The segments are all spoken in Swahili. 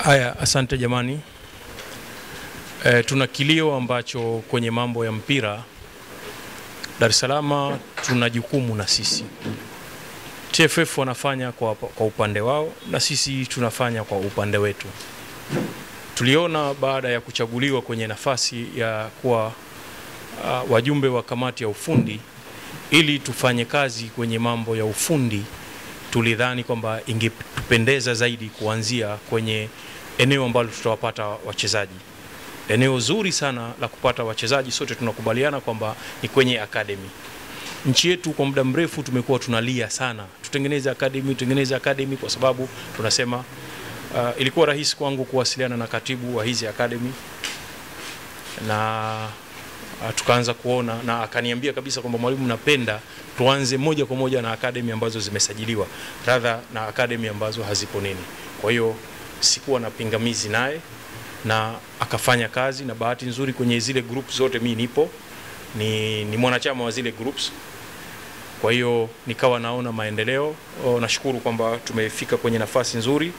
Haya, asante jamani. Tuna kilio ambacho kwenye mambo ya mpira Dar es Salaam tuna jukumu na sisi. TFF wanafanya kwa upande wao na sisi tunafanya kwa upande wetu. Tuliona baada ya kuchaguliwa kwenye nafasi ya kuwa wajumbe wa kamati ya ufundi ili tufanye kazi kwenye mambo ya ufundi, tulidhani kwamba ingetupendeza zaidi kuanzia kwenye eneo ambalo tutawapata wachezaji. Eneo zuri sana la kupata wachezaji, sote tunakubaliana kwamba ni kwenye academy. Nchi yetu kwa muda mrefu tumekuwa tunalia sana, tutengeneze academy kwa sababu tunasema ilikuwa rahisi kwangu kuwasiliana na katibu wa hizi academy na tukaanza kuona, na akaniambia kabisa kwamba mwalimu, napenda tuanze moja kwa moja na academy ambazo zimesajiliwa rather na academy ambazo hazipo nini. Kwa hiyo sikuwa na pingamizi naye na akafanya kazi, na bahati nzuri kwenye zile groups zote mimi nipo, ni mwanachama wa zile groups. Kwa hiyo nikawa naona maendeleo. Nashukuru kwamba tumefika kwenye nafasi nzuri.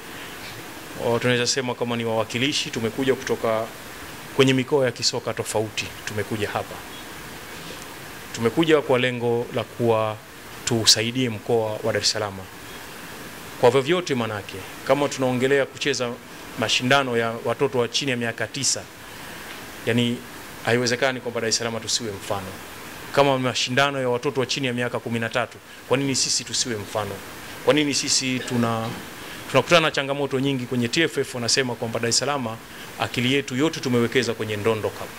Tunaweza sema kama ni wawakilishi, tumekuja kutoka kwenye mikoa ya kisoka tofauti, tumekuja hapa. Tumekuja kwa lengo la kuwa tusaidie mkoa wa Dar es Salaam. Kwa vyovyote manake, kama tunaongelea kucheza mashindano ya watoto wa chini ya miaka 9, yani haiwezekani kwamba Dar es Salaam tusiwe mfano. Kama mashindano ya watoto wa chini ya miaka 13, kwa nini sisi tusiwe mfano? Kwa nini sisi tunakutana na changamoto nyingi kwenye TFF? Wanasema kwamba Dar es Salaam akili yetu yote tumewekeza kwenye Ndondo Cup.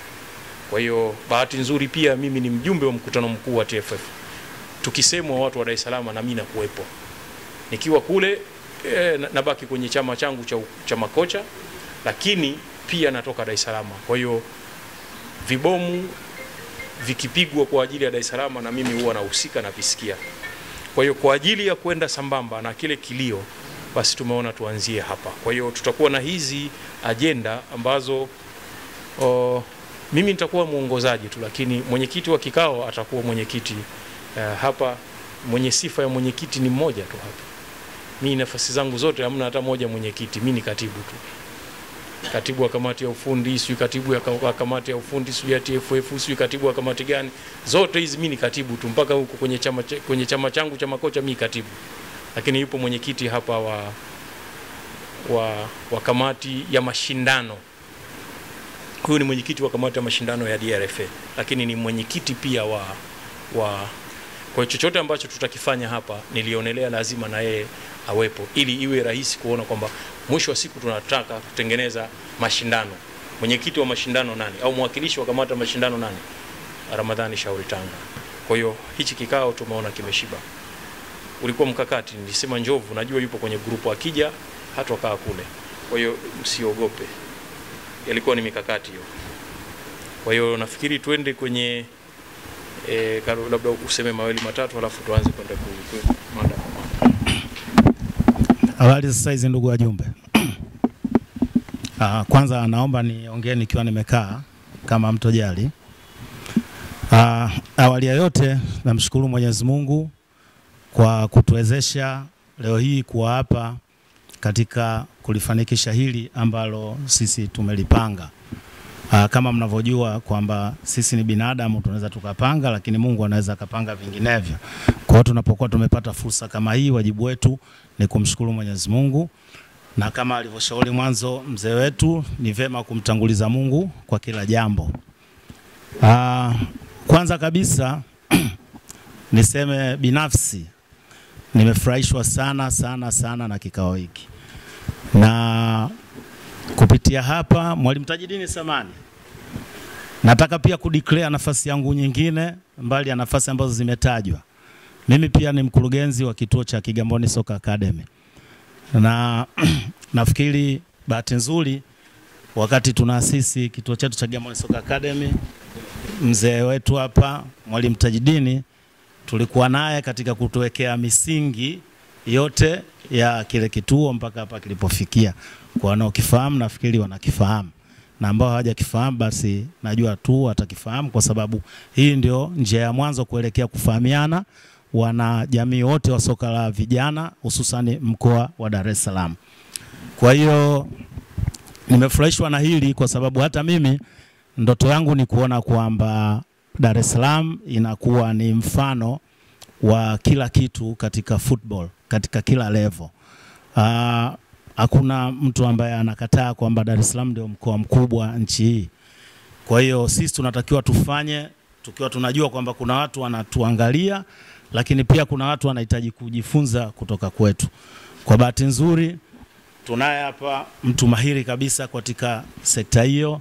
Kwa hiyo bahati nzuri pia mimi ni mjumbe wa mkutano mkuu wa TFF. Tukisemwa watu wa Dar es Salaam na mimi nakuepo. Nikiwa kule nabaki kwenye chama changu cha makocha, lakini pia natoka Dar es Salaam. Kwa hiyo vibomu vikipigwa kwa ajili ya Dar es Salaam na mimi huwa nahusika na visikia. Kwa hiyo kwa ajili ya kwenda sambamba na kile kilio, basi tumeona tuanzie hapa. Kwa hiyo tutakuwa na hizi agenda ambazo mimi nitakuwa muongozaji tu, lakini mwenyekiti wa kikao atakuwa mwenyekiti hapa. Mwenye sifa ya mwenyekiti ni mmoja tu hapa. Mimi nafasi zangu zote hamna hata moja mwenyekiti, mimi ni katibu tu. Katibu wa kamati ya ufundi, sio katibu wa kamati ya ufundi, sio ya TFF, sio katibu wa kamati gani. Zote hizi mimi ni katibu tu, mpaka huko kwenye chama changu cha makocha mimi katibu. Lakini yupo mwenyekiti hapa wa kamati ya mashindano. Huyu ni mwenyekiti wa kamati ya mashindano ya DRFA, lakini ni mwenyekiti pia kwa chochote ambacho tutakifanya hapa, nilionelea lazima na yeye awepo ili iwe rahisi kuona kwamba mwisho wa siku tunataka kutengeneza mashindano. Mwenyekiti wa mashindano nani au mwakilishi wa kamati ya mashindano nani? Ramadhani Shauri Tanga. Kwa hiyo hichi kikao tumeona kimeshiba. Ulikuwa mkakati, nilisema Njovu najua yupo kwenye grupu, akija hata kaa kule. Kwa hiyo msiogope. Yalikuwa ni mikakati hiyo. Kwa hiyo nafikiri twende kwenye labda useme mawili matatu alafu tuanze kwenda mada. Habari sasa hizi ndugu wajumbe. Kwanza naomba niongee nikiwa nimekaa kama mtojali. Awali ya yote namshukuru Mwenyezi Mungu kwa kutuwezesha leo hii kuwa hapa katika kulifanikisha hili ambalo sisi tumelipanga. Kama mnavyojua kwamba sisi ni binadamu, tunaweza tukapanga, lakini Mungu anaweza akapanga vinginevyo. Kwa hiyo tunapokuwa tumepata fursa kama hii, wajibu wetu ni kumshukuru Mwenyezi Mungu, na kama alivyoshauri mwanzo mzee wetu, ni vema kumtanguliza Mungu kwa kila jambo. Kwanza kabisa niseme binafsi nimefurahishwa sana na kikao hiki. Na kupitia hapa Mwalimu Tajidini Samani, nataka pia kudeclare nafasi yangu nyingine mbali ya nafasi ambazo zimetajwa. Mimi pia ni mkurugenzi wa kituo cha Kigamboni Soccer Academy. Na nafikiri bahati nzuri wakati tunaasisi kituo chetu cha Kigamboni Soccer Academy, mzee wetu hapa Mwalimu Tajidini tulikuwa naye katika kutuwekea misingi yote ya kile kituo mpaka hapa kilipofikia. Kwa wanaokifahamu nafikiri wanakifahamu, na ambao hawajakifahamu basi najua tu watakifahamu, kwa sababu hii ndio njia ya mwanzo kuelekea kufahamiana wana jamii wote wa soka la vijana hususan mkoa wa Dar es Salaam. Kwa hiyo nimefurahishwa na hili kwa sababu hata mimi ndoto yangu ni kuona kwamba Dar es Salaam inakuwa ni mfano wa kila kitu katika football, katika kila level. Hakuna mtu ambaye anakataa kwamba Dar es Salaam ndio mkoa mkubwa nchi hii. Kwa hiyo sisi tunatakiwa tufanye tukiwa tunajua kwamba kuna watu wanatuangalia, lakini pia kuna watu wanahitaji kujifunza kutoka kwetu. Kwa bahati nzuri tunaye hapa mtu mahiri kabisa katika sekta hiyo,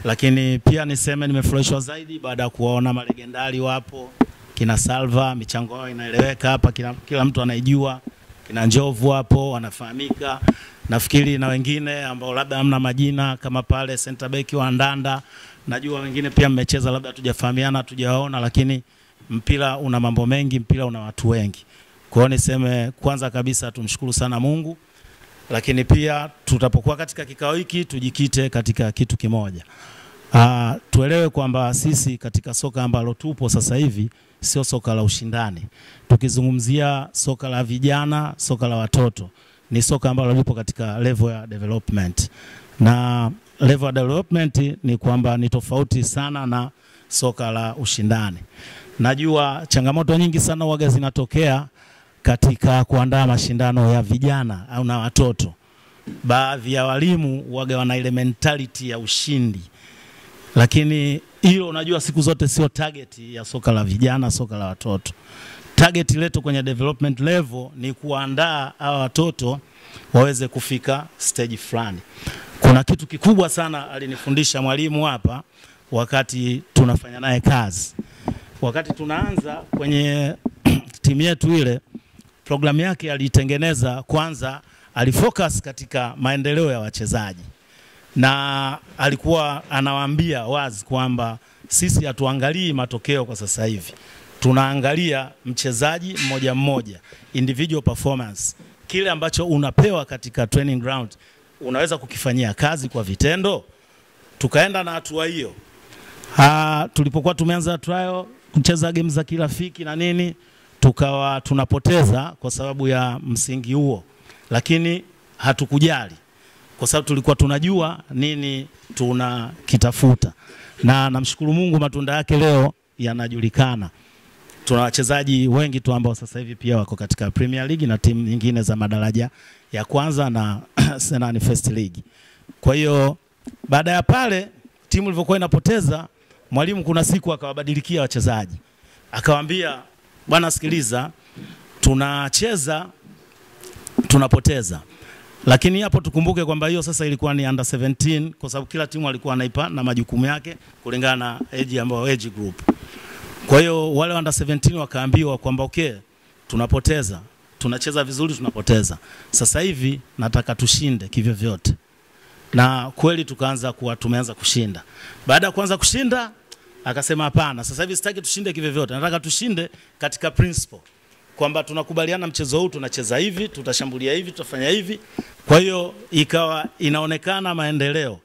lakini pia niseme nimefurahishwa zaidi baada ya kuwaona malegendari wapo, kina Salva, michango yao inaeleweka hapa, kila mtu anaijua, kina Njovu hapo wanafahamika. Nafikiri na wengine ambao labda hamna majina kama pale center back wa Ndanda, najua wengine pia mmecheza labda hatujafahamiana, hatujaona, lakini mpira una mambo mengi, mpira una watu wengi. Kwa hiyo niseme kwanza kabisa tumshukuru sana Mungu, lakini pia tutapokuwa katika kikao hiki tujikite katika kitu kimoja. Tuelewe kwamba sisi katika soka ambalo tupo sasa hivi sio soka la ushindani. Tukizungumzia soka la vijana, soka la watoto, ni soka ambalo lipo katika level ya development. Na level ya development ni kwamba ni tofauti sana na soka la ushindani. Najua changamoto nyingi sana huwa zinatokea katika kuandaa mashindano ya vijana au na watoto. Baadhi ya walimu huwa wana ile mentality ya ushindi. Lakini hilo unajua siku zote sio target ya soka la vijana, soka la watoto. Target letu kwenye development level ni kuandaa hawa watoto waweze kufika stage fulani. Kuna kitu kikubwa sana alinifundisha mwalimu hapa wakati tunafanya naye kazi. Wakati tunaanza kwenye timu yetu ile, programu yake alitengeneza kwanza, alifocus katika maendeleo ya wachezaji. Na alikuwa anawaambia wazi kwamba sisi hatuangalii matokeo kwa sasa hivi. Tunaangalia mchezaji mmoja mmoja, individual performance. Kile ambacho unapewa katika training ground unaweza kukifanyia kazi kwa vitendo. Tukaenda na hatua hiyo. Tulipokuwa tumeanza trial, kucheza game za kirafiki na nini, tukawa tunapoteza kwa sababu ya msingi huo. Lakini hatukujali kwa sababu tulikuwa tunajua nini tunakitafuta. Na namshukuru Mungu matunda yake leo yanajulikana. Tuna wachezaji wengi tu ambao sasa hivi pia wako katika Premier League na timu nyingine za madaraja ya kwanza na Senani First League. Kwa hiyo baada ya pale timu ilivyokuwa inapoteza, mwalimu kuna siku akawabadilikia wachezaji. Akawaambia, bwana sikiliza, tunacheza tunapoteza. Lakini hapo tukumbuke kwamba hiyo sasa ilikuwa ni under 17 kwa sababu kila timu alikuwa anaipa na majukumu yake kulingana na age ambayo age group. Kwa hiyo wale under 17 wakaambiwa kwamba okay, tunapoteza, tunacheza vizuri tunapoteza. Sasa hivi nataka tushinde kivyo vyote. Na kweli tumeanza kushinda. Baada ya kuanza kushinda akasema hapana, sasa hivi sitaki tushinde kivyo vyote. Nataka tushinde katika principle. Kwamba tunakubaliana mchezo huu tunacheza hivi, tutashambulia hivi, tutafanya hivi. Kwa hiyo ikawa inaonekana maendeleo.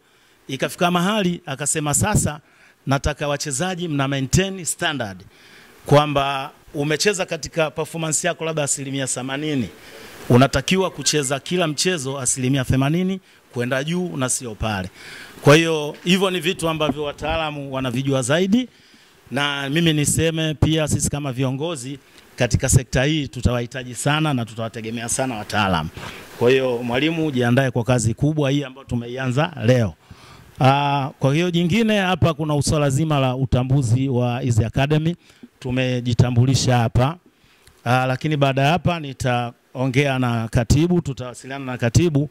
Ikafika mahali akasema sasa nataka wachezaji mna maintain standard. Kwamba umecheza katika performance yako labda 80%. Unatakiwa kucheza kila mchezo 80% kwenda juu na sio pale. Kwa hiyo hivyo ni vitu ambavyo wataalamu wanavijua zaidi, na mimi niseme pia sisi kama viongozi katika sekta hii tutawahitaji sana na tutawategemea sana wataalamu. Kwa hiyo mwalimu jiandae kwa kazi kubwa hii ambayo tumeianza leo. Kwa hiyo jingine hapa kuna swala zima la utambuzi wa hizi academy. Tumejitambulisha hapa. Lakini baada ya hapa nitaongea na katibu, tutawasiliana na katibu.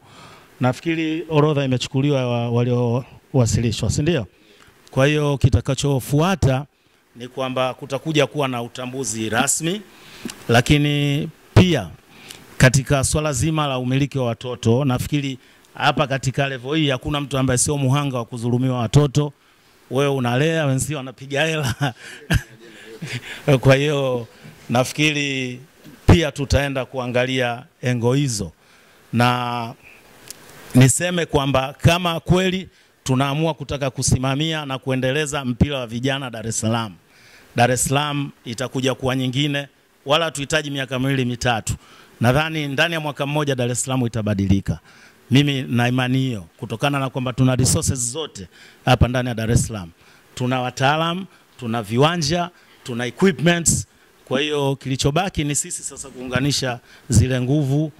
Nafikiri orodha imechukuliwa waliowasilishwa, si ndio? Kwa hiyo kitakachofuata ni kwamba kutakuja kuwa na utambuzi rasmi, lakini pia katika swala zima la umiliki wa watoto, nafikiri hapa katika level hii hakuna mtu ambaye sio muhanga wa kudhulumiwa watoto. Wewe unalea, wenzio wanapiga hela. Kwa hiyo nafikiri pia tutaenda kuangalia engo hizo. Na niseme kwamba kama kweli tunaamua kutaka kusimamia na kuendeleza mpira wa vijana Dar es Salaam, Dar es Salaam itakuja kuwa nyingine, wala tuhitaji miaka 2 mitatu. Nadhani ndani ya mwaka mmoja Dar es Salaam itabadilika. Mimi na imani hiyo kutokana na kwamba tuna resources zote hapa ndani ya Dar es Salaam. Tuna wataalamu, tuna viwanja, tuna equipments. Kwa hiyo kilichobaki ni sisi sasa kuunganisha zile nguvu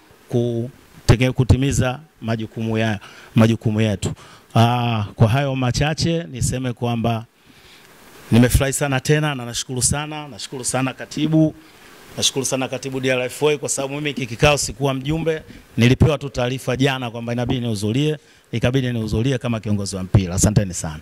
kutimiza majukumu yetu. Kwa hayo machache niseme kwamba nimefurahi sana tena na nashukuru sana katibu. Nashukuru sana katibu DRFOA kwa sababu mimi kikao sikuwa mjumbe, nilipewa tu taarifa jana kwamba inabidi nihudhurie, ikabidi nihudhurie kama kiongozi wa mpira. Asanteni sana.